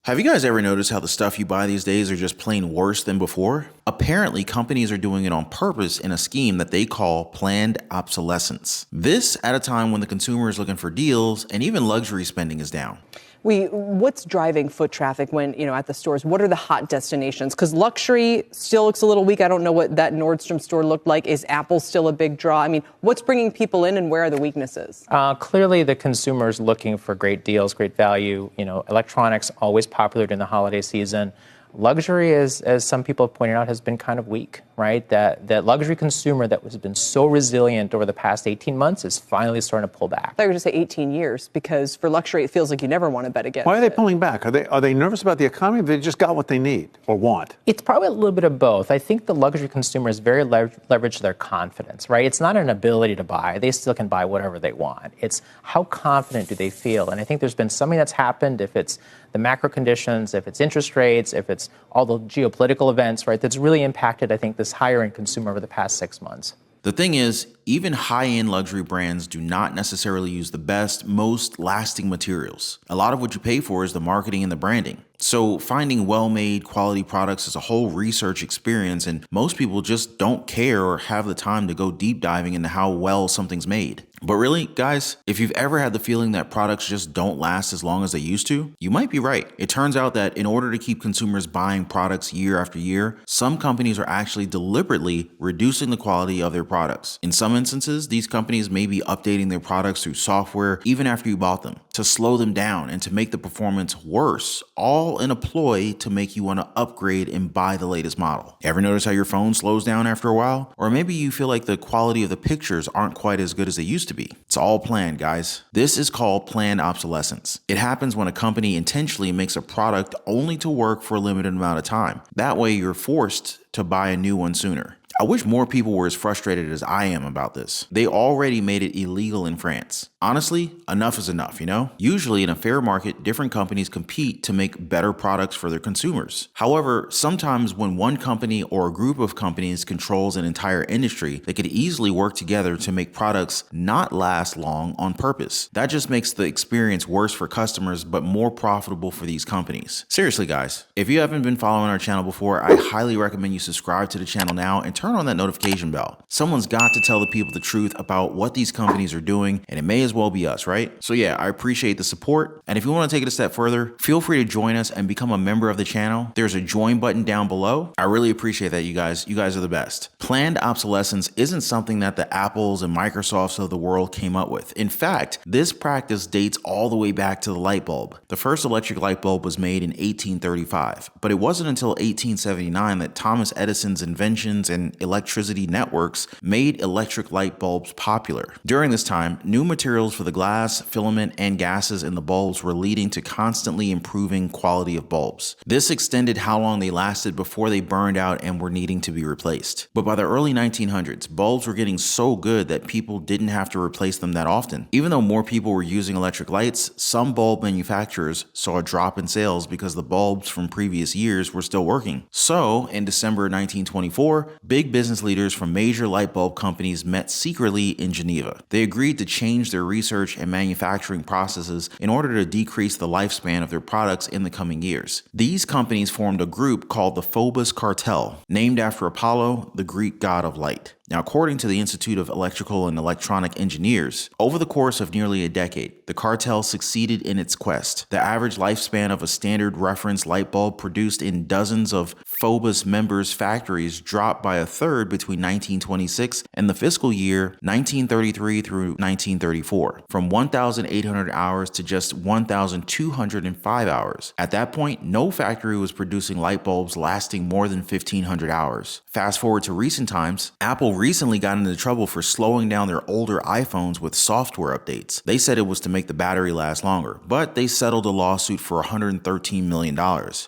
Have you guys ever noticed how the stuff you buy these days are just plain worse than before? Apparently, companies are doing it on purpose in a scheme that they call planned obsolescence. This at a time when the consumer is looking for deals and even luxury spending is down. What's driving foot traffic when, at the stores? What are the hot destinations? Because luxury still looks a little weak. I don't know what that Nordstrom store looked like. Is Apple still a big draw? I mean, what's bringing people in and where are the weaknesses? Clearly, the consumer's looking for great deals, great value. Electronics always popular during the holiday season. Luxury, as some people have pointed out, has been kind of weak, right? That luxury consumer that has been so resilient over the past 18 months is finally starting to pull back. I thought you were going to say 18 years, because for luxury, it feels like you never want to bet against Why are they it. pulling back? Are they nervous about the economy? They just got what they need or want? It's probably a little bit of both. I think the luxury consumer is very leveraged to their confidence, right? It's not an ability to buy. They still can buy whatever they want. It's how confident do they feel? And I think there's been something that's happened, if it's the macro conditions, if it's interest rates, if it's all the geopolitical events, right, that's really impacted, I think, this higher-end consumer over the past 6 months. The thing is, even high-end luxury brands do not necessarily use the best, most lasting materials. A lot of what you pay for is the marketing and the branding. So finding well-made quality products is a whole research experience, and most people just don't care or have the time to go deep diving into how well something's made. But really, guys, if you've ever had the feeling that products just don't last as long as they used to, you might be right. It turns out that in order to keep consumers buying products year after year, some companies are actually deliberately reducing the quality of their products. In some instances, these companies may be updating their products through software even after you bought them, to slow them down and to make the performance worse, all in a ploy to make you want to upgrade and buy the latest model. Ever notice how your phone slows down after a while? Or maybe you feel like the quality of the pictures aren't quite as good as they used to be. It's all planned, guys. This is called planned obsolescence. It happens when a company intentionally makes a product only to work for a limited amount of time. That way you're forced to buy a new one sooner. I wish more people were as frustrated as I am about this. They already made it illegal in France. Honestly, enough is enough, Usually in a fair market, different companies compete to make better products for their consumers. However, sometimes when one company or a group of companies controls an entire industry, they could easily work together to make products not last long on purpose. That just makes the experience worse for customers, but more profitable for these companies. Seriously, guys, if you haven't been following our channel before, I highly recommend you subscribe to the channel now and turn on that notification bell. Someone's got to tell the people the truth about what these companies are doing, and it may as well be us, right? So yeah, I appreciate the support. And if you want to take it a step further, feel free to join us and become a member of the channel. There's a join button down below. I really appreciate that, you guys. You guys are the best. Planned obsolescence isn't something that the Apples and Microsofts of the world came up with. In fact, this practice dates all the way back to the light bulb. The first electric light bulb was made in 1835, but it wasn't until 1879 that Thomas Edison's inventions and electricity networks made electric light bulbs popular. During this time, new materials for the glass, filament, and gases in the bulbs were leading to constantly improving quality of bulbs. This extended how long they lasted before they burned out and were needing to be replaced. But by the early 1900s, bulbs were getting so good that people didn't have to replace them that often. Even though more people were using electric lights, some bulb manufacturers saw a drop in sales because the bulbs from previous years were still working. So, in December 1924, big business leaders from major light bulb companies met secretly in Geneva. They agreed to change their research and manufacturing processes in order to decrease the lifespan of their products in the coming years. These companies formed a group called the Phoebus Cartel, named after Apollo, the Greek god of light. Now, according to the Institute of Electrical and Electronic Engineers, over the course of nearly a decade, the cartel succeeded in its quest. The average lifespan of a standard reference light bulb produced in dozens of Phoebus members' factories dropped by a third between 1926 and the fiscal year 1933 through 1934, from 1,800 hours to just 1,205 hours. At that point, no factory was producing light bulbs lasting more than 1,500 hours. Fast forward to recent times, Apple recently got into trouble for slowing down their older iPhones with software updates. They said it was to make the battery last longer, but they settled a lawsuit for $113 million.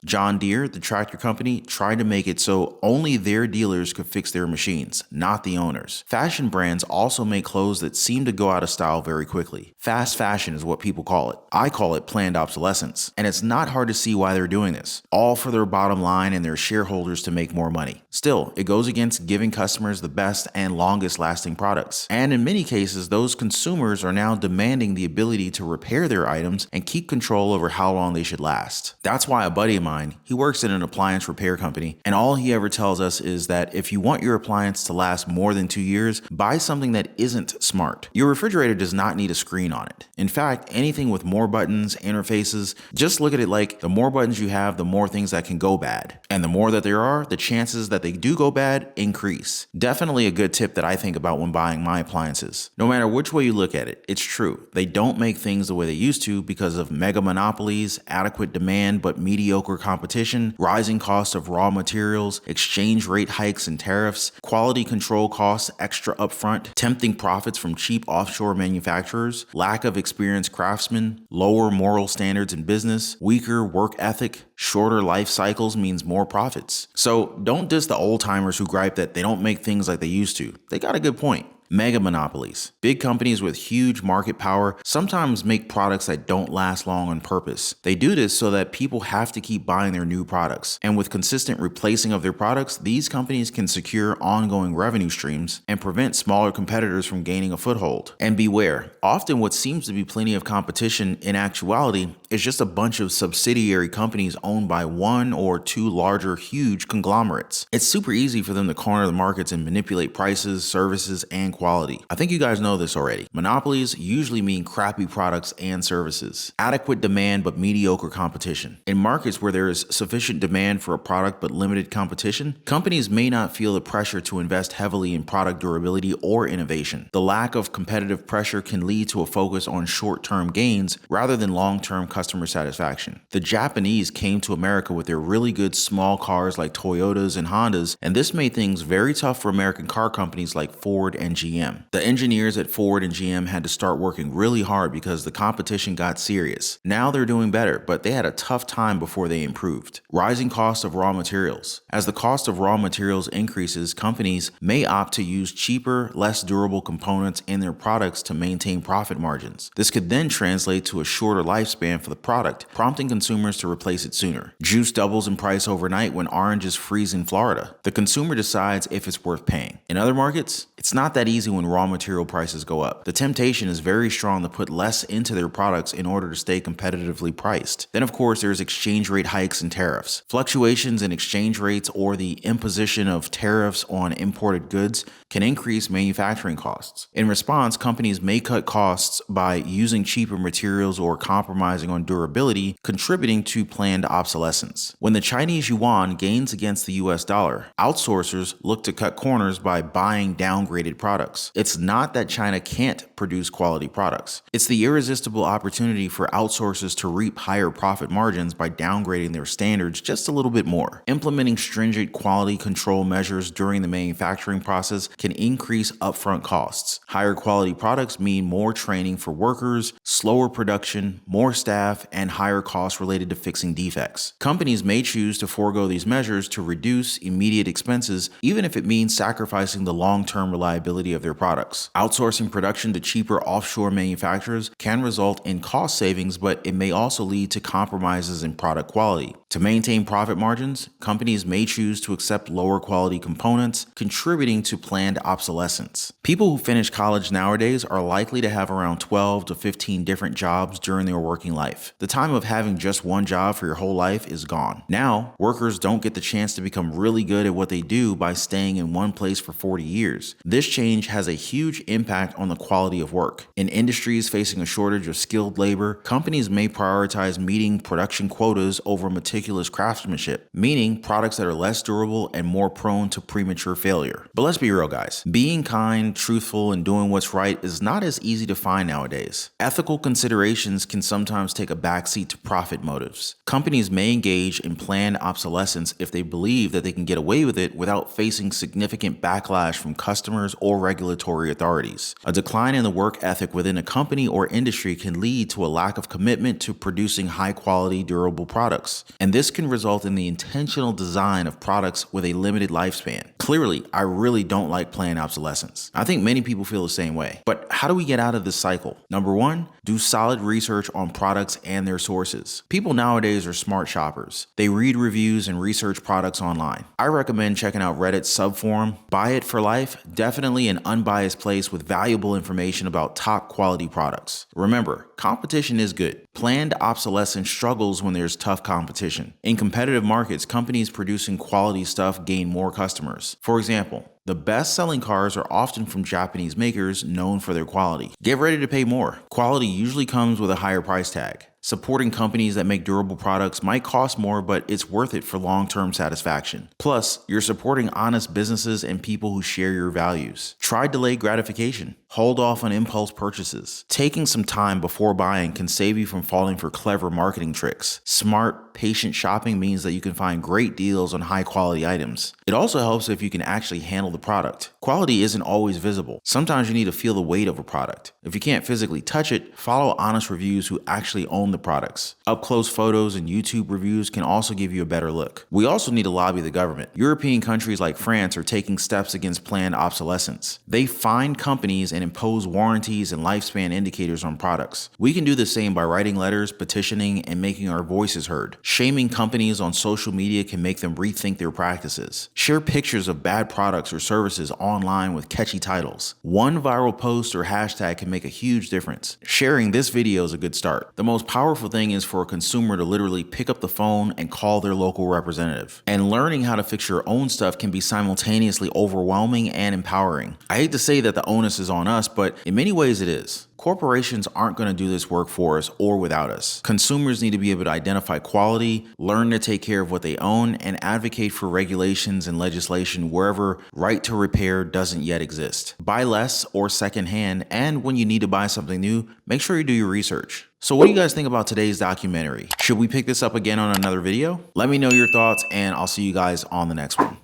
John Deere, the tractor company, tried to make it so only their dealers could fix their machines, not the owners. Fashion brands also make clothes that seem to go out of style very quickly. Fast fashion is what people call it. I call it planned obsolescence. And it's not hard to see why they're doing this, all for their bottom line and their shareholders to make more money. Still, it goes against giving customers the best best and longest lasting products. And in many cases, those consumers are now demanding the ability to repair their items and keep control over how long they should last. That's why a buddy of mine, he works in an appliance repair company, and all he ever tells us is that if you want your appliance to last more than 2 years, buy something that isn't smart. Your refrigerator does not need a screen on it. In fact, anything with more buttons, interfaces, just look at it like the more buttons you have, the more things that can go bad. And the more that there are, the chances that they do go bad increase. Definitely a good tip that I think about when buying my appliances. No matter which way you look at it, it's true. They don't make things the way they used to because of mega monopolies, adequate demand but mediocre competition, rising costs of raw materials, exchange rate hikes and tariffs, quality control costs extra upfront, tempting profits from cheap offshore manufacturers, lack of experienced craftsmen, lower moral standards in business, weaker work ethic, shorter life cycles means more profits. So don't diss the old timers who gripe that they don't make things like they used to. They got a good point. Mega monopolies. Big companies with huge market power sometimes make products that don't last long on purpose. They do this so that people have to keep buying their new products. And with consistent replacing of their products, these companies can secure ongoing revenue streams and prevent smaller competitors from gaining a foothold. And beware, often what seems to be plenty of competition in actuality is just a bunch of subsidiary companies owned by one or two larger, huge conglomerates. It's super easy for them to corner the markets and manipulate prices, services, and quality. I think you guys know this already. Monopolies usually mean crappy products and services, adequate demand but mediocre competition. In markets where there is sufficient demand for a product but limited competition, companies may not feel the pressure to invest heavily in product durability or innovation. The lack of competitive pressure can lead to a focus on short-term gains rather than long-term customer satisfaction. The Japanese came to America with their really good small cars like Toyotas and Hondas, and this made things very tough for American car companies like Ford and GM. The engineers at Ford and GM had to start working really hard because the competition got serious. Now they're doing better, but they had a tough time before they improved. Rising costs of raw materials. As the cost of raw materials increases, companies may opt to use cheaper, less durable components in their products to maintain profit margins. This could then translate to a shorter lifespan for the product, prompting consumers to replace it sooner. Juice doubles in price overnight when oranges freeze in Florida. The consumer decides if it's worth paying. In other markets, it's not that easy when raw material prices go up. The temptation is very strong to put less into their products in order to stay competitively priced. Then of course there's exchange rate hikes and tariffs. Fluctuations in exchange rates or the imposition of tariffs on imported goods can increase manufacturing costs. In response, companies may cut costs by using cheaper materials or compromising on durability, contributing to planned obsolescence. When the Chinese yuan gains against the US dollar, outsourcers look to cut corners by buying downgraded products. It's not that China can't produce quality products. It's the irresistible opportunity for outsourcers to reap higher profit margins by downgrading their standards just a little bit more. Implementing stringent quality control measures during the manufacturing process can increase upfront costs. Higher quality products mean more training for workers, slower production, more staff, and higher costs related to fixing defects. Companies may choose to forego these measures to reduce immediate expenses, even if it means sacrificing the long-term reliability of their products. Outsourcing production to cheaper offshore manufacturers can result in cost savings, but it may also lead to compromises in product quality. To maintain profit margins, companies may choose to accept lower quality components, contributing to planned obsolescence. People who finish college nowadays are likely to have around 12 to 15 different jobs during their working life. The time of having just one job for your whole life is gone. Now, workers don't get the chance to become really good at what they do by staying in one place for 40 years. This change has a huge impact on the quality of work. In industries facing a shortage of skilled labor, companies may prioritize meeting production quotas over meticulous craftsmanship, meaning products that are less durable and more prone to premature failure. But let's be real, guys. Being kind, truthful, and doing what's right is not as easy to find nowadays. Ethical considerations can sometimes take a backseat to profit motives. Companies may engage in planned obsolescence if they believe that they can get away with it without facing significant backlash from customers or regulatory authorities. A decline in the work ethic within a company or industry can lead to a lack of commitment to producing high-quality, durable products. And this can result in the intentional design of products with a limited lifespan. Clearly, I really don't like planned obsolescence. I think many people feel the same way. But how do we get out of this cycle? Number one, do solid research on products and their sources. People nowadays are smart shoppers. They read reviews and research products online. I recommend checking out Reddit's subforum, Buy It for Life, definitely an unbiased place with valuable information about top quality products. Remember, competition is good. Planned obsolescence struggles when there's tough competition. In competitive markets, companies producing quality stuff gain more customers. For example, the best-selling cars are often from Japanese makers known for their quality. Get ready to pay more. Quality usually comes with a higher price tag. Supporting companies that make durable products might cost more, but it's worth it for long-term satisfaction. Plus, you're supporting honest businesses and people who share your values. Try delayed gratification. Hold off on impulse purchases. Taking some time before buying can save you from falling for clever marketing tricks. Smart, patient shopping means that you can find great deals on high-quality items. It also helps if you can actually handle the product. Quality isn't always visible. Sometimes you need to feel the weight of a product. If you can't physically touch it, follow honest reviews who actually own the products. Up-close photos and YouTube reviews can also give you a better look. We also need to lobby the government. European countries like France are taking steps against planned obsolescence. They fine companies and impose warranties and lifespan indicators on products. We can do the same by writing letters, petitioning, and making our voices heard. Shaming companies on social media can make them rethink their practices. Share pictures of bad products or services online with catchy titles. One viral post or hashtag can make a huge difference. Sharing this video is a good start. The most powerful thing is for a consumer to literally pick up the phone and call their local representative. And learning how to fix your own stuff can be simultaneously overwhelming and empowering. I hate to say that the onus is on us, but in many ways it is. Corporations aren't going to do this work for us or without us. Consumers need to be able to identify quality, learn to take care of what they own, and advocate for regulations and legislation wherever right to repair doesn't yet exist. Buy less or secondhand, and when you need to buy something new, make sure you do your research. So what do you guys think about today's documentary? Should we pick this up again on another video? Let me know your thoughts, and I'll see you guys on the next one.